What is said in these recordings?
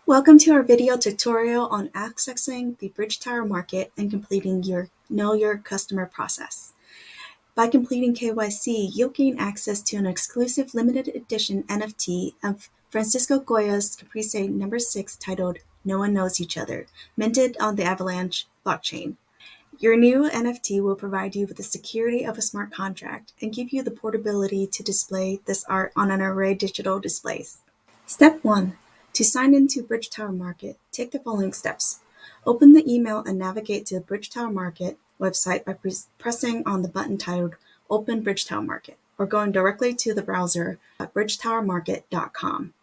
Welcome to our video tutorial on accessing the BridgeTower market and completing your Know Your Customer process. By completing KYC, you'll gain access to an exclusive limited edition NFT of Francisco Goya's Caprice No. 6 titled No One Knows Each Other, minted on the Avalanche blockchain. Your new NFT will provide you with the security of a smart contract and give you the portability to display this art on an array of digital displays. Step 1. To sign into BridgeTower Market, take the following steps. Open the email and navigate to the BridgeTower Market website by pressing on the button titled Open BridgeTower Market, or going directly to the browser at bridgetowermarket.com.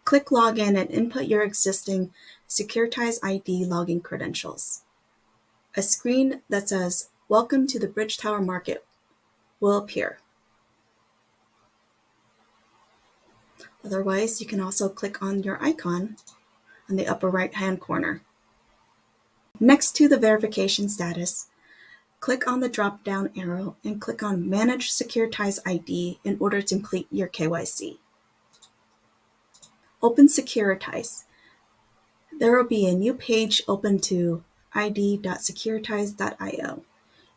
Click Login and input your existing Securitize ID login credentials. A screen that says Welcome to the BridgeTower Market will appear. Otherwise, you can also click on your icon in the upper right-hand corner. Next to the verification status, click on the drop-down arrow and click on Manage Securitize ID in order to complete your KYC. Open Securitize. There will be a new page open to id.securitize.io.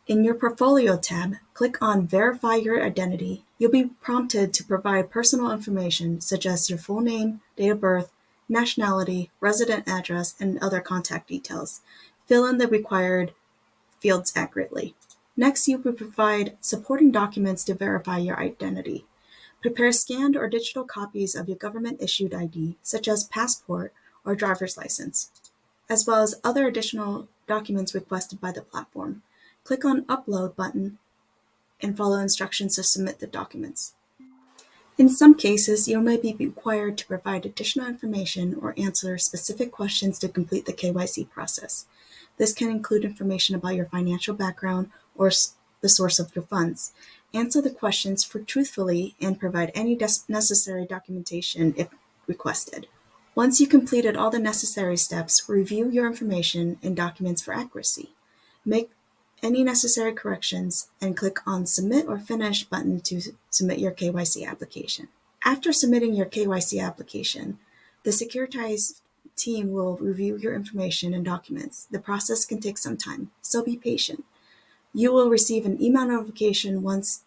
In your Portfolio tab, click on Verify Your Identity. You'll be prompted to provide personal information such as your full name, date of birth, nationality, resident address, and other contact details. Fill in the required fields accurately. Next, you will provide supporting documents to verify your identity. Prepare scanned or digital copies of your government-issued ID, such as passport or driver's license, as well as other additional documents requested by the platform. Click on Upload button and follow instructions to submit the documents. In some cases, you may be required to provide additional information or answer specific questions to complete the KYC process. This can include information about your financial background or the source of your funds. Answer the questions truthfully and provide any necessary documentation if requested. Once you completed all the necessary steps, review your information and documents for accuracy. Make any necessary corrections and click on Submit or Finish button to submit your KYC application. After submitting your KYC application, the Securitize team will review your information and documents. The process can take some time, so be patient. You will receive an email notification once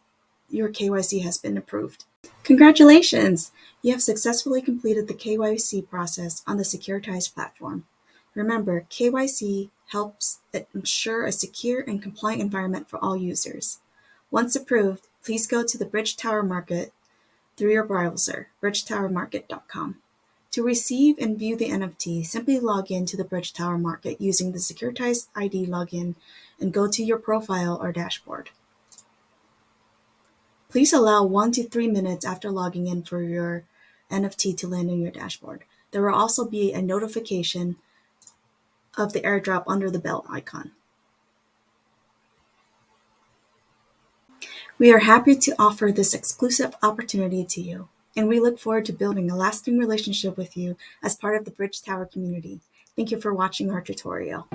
your KYC has been approved. Congratulations! You have successfully completed the KYC process on the Securitize platform. Remember, KYC helps ensure a secure and compliant environment for all users. Once approved, please go to the BridgeTower Market through your browser, bridgetowermarket.com. To receive and view the NFT, simply log in to the BridgeTower Market using the Securitize ID login and go to your profile or dashboard. Please allow 1 to 3 minutes after logging in for your NFT to land on your dashboard. There will also be a notification of the airdrop under the bell icon. We are happy to offer this exclusive opportunity to you, and we look forward to building a lasting relationship with you as part of the BridgeTower community. Thank you for watching our tutorial.